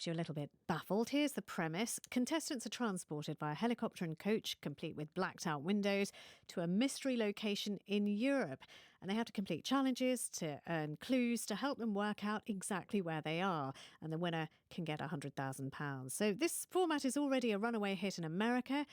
If you're a little bit baffled, here's the premise. Contestants are transported by a helicopter and coach, complete with blacked out windows, to a mystery location in Europe. And they have to complete challenges to earn clues to help them work out exactly where they are. And the winner can get £100,000. So this format is already a runaway hit in America.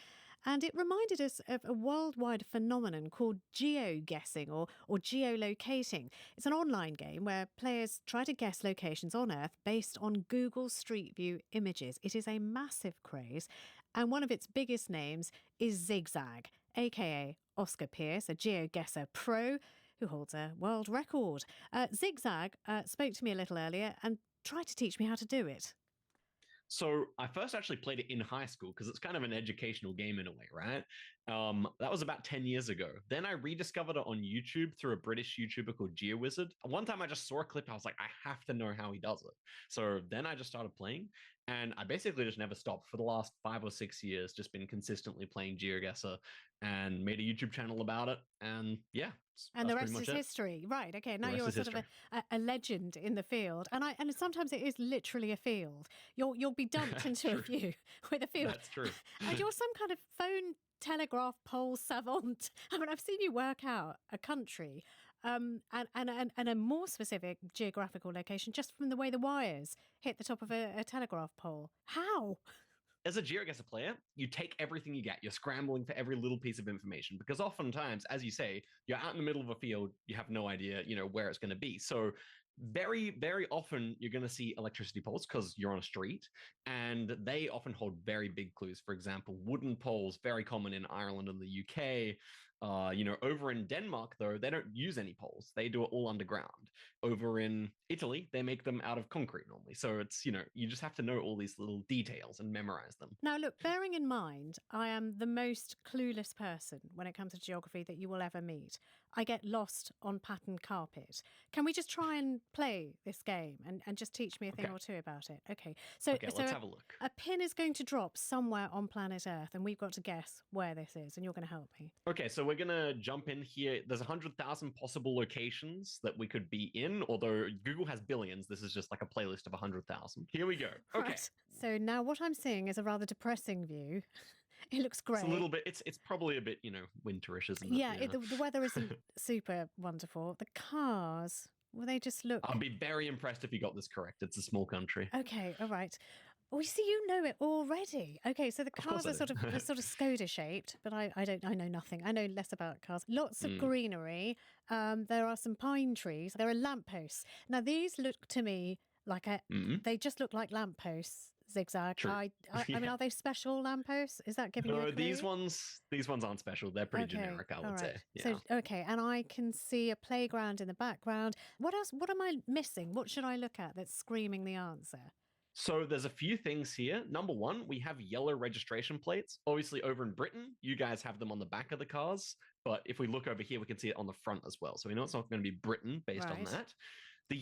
And it reminded us of a worldwide phenomenon called geoguessing or geolocating. It's an online game where players try to guess locations on Earth based on Google Street View images. It is a massive craze, and one of its biggest names is zi8gzag, aka Oscar Pearce, a GeoGuessr pro who holds a world record. zi8gzag spoke to me a little earlier and tried to teach me how to do it. So I first actually played it in high school because it's kind of an educational game in a way, right? That was about 10 years ago. Then I rediscovered it on YouTube through a British YouTuber called Geoguessr. One time I just saw a clip. I was like, I have to know how he does it. So then I just started playing, and I basically just never stopped for the last 5 or 6 years, just been consistently playing Geoguessr and made a YouTube channel about it. And yeah. And the rest is history. Right. Okay. Now you're sort of a legend in the field. And sometimes it is literally a field. You'll be dumped into a view with a field. That's true. And you're some kind of phone telegraph pole savant. I mean, I've seen you work out a country and a more specific geographical location just from the way the wires hit the top of a telegraph pole. How? As a GeoGuessr player, you take everything you get. You're scrambling for every little piece of information because oftentimes, as you say, you're out in the middle of a field. You have no idea, where it's going to be. So very, very often you're going to see electricity poles because you're on a street, and they often hold very big clues. For example, wooden poles, very common in Ireland and the UK. Over in Denmark, though, they don't use any poles. They do it all underground. Over in Italy, they make them out of concrete normally. So it's, you just have to know all these little details and memorize them. Now, look, bearing in mind, I am the most clueless person when it comes to geography that you will ever meet. I get lost on patterned carpet. Can we just try and play this game and just teach me a thing or two about it? Okay. So let's have a look. A pin is going to drop somewhere on planet Earth, and we've got to guess where this is, and you're going to help me. Okay, so we're going to jump in here. There's 100,000 possible locations that we could be in, although Google has billions. This is just like a playlist of 100,000. Here we go. Okay. Right. So now what I'm seeing is a rather depressing view. It looks great. It's a little bit, it's probably a bit, winterish, isn't it? Yeah, the weather isn't super wonderful. The cars, well, they just look... I'll be very impressed if you got this correct. It's a small country. Okay, all right. Oh, you see, you know it already. Okay, so the cars are sort of Skoda shaped, but I know nothing. I know less about cars. Lots of greenery. There are some pine trees. There are lampposts. Now, these look to me like they just look like lampposts. zi8gzag. True. I mean, are they special lampposts? Is that giving you a clue? these ones aren't special. They're pretty generic, I would say. Yeah. So, okay, and I can see a playground in the background. What else? What am I missing? What should I look at that's screaming the answer? So there's a few things here. Number one, we have yellow registration plates. Obviously, over in Britain, you guys have them on the back of the cars. But if we look over here, we can see it on the front as well. So we know it's not going to be Britain based on that. The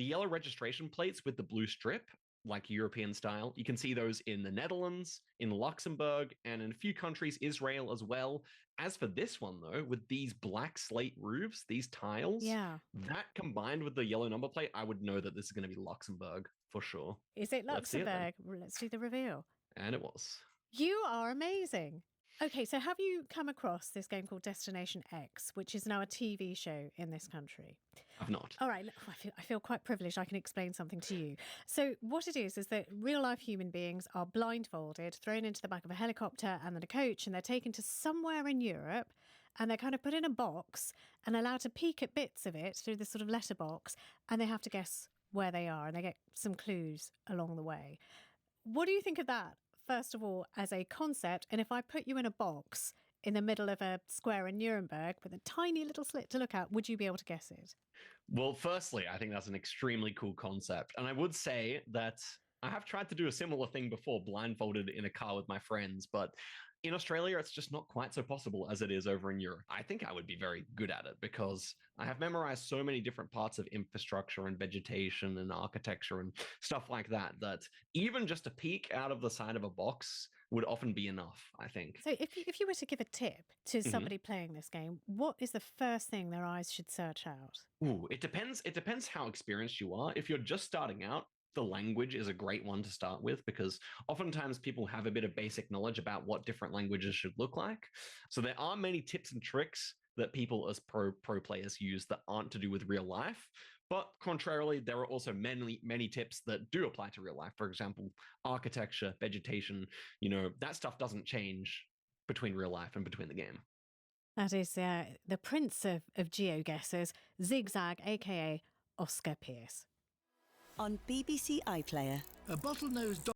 yellow registration plates with the blue strip, like European style, you can see those in the Netherlands, in Luxembourg, and in a few countries, Israel as well. As for this one, though, with these black slate roofs, these tiles, that combined with the yellow number plate, I would know that this is going to be Luxembourg for sure. Is it Luxembourg? Let's do the reveal. And it was. You are amazing. Okay, so have you come across this game called Destination X, which is now a TV show in this country? I've not. All right, I feel quite privileged. I can explain something to you. So what it is that real-life human beings are blindfolded, thrown into the back of a helicopter and then a coach, and they're taken to somewhere in Europe, and they're kind of put in a box and allowed to peek at bits of it through this sort of letterbox, and they have to guess where they are, and they get some clues along the way. What do you think of that? First of all, as a concept, and if I put you in a box in the middle of a square in Nuremberg with a tiny little slit to look at, would you be able to guess it? Well, firstly, I think that's an extremely cool concept. And I would say that I have tried to do a similar thing before, blindfolded in a car with my friends, but in Australia, it's just not quite so possible as it is over in Europe. I think I would be very good at it because I have memorized so many different parts of infrastructure and vegetation and architecture and stuff like that, that even just a peek out of the side of a box would often be enough, I think. So if you were to give a tip to somebody playing this game, what is the first thing their eyes should search out? Ooh, it depends how experienced you are. If you're just starting out, the language is a great one to start with, because oftentimes people have a bit of basic knowledge about what different languages should look like. So there are many tips and tricks that people as pro players use that aren't to do with real life. But contrarily, there are also many tips that do apply to real life. For example, architecture, vegetation, that stuff doesn't change between real life and between the game. That is the prince of Geoguessrs, zi8gzag, aka Oscar Pearce. On BBC iPlayer. A bottlenose dog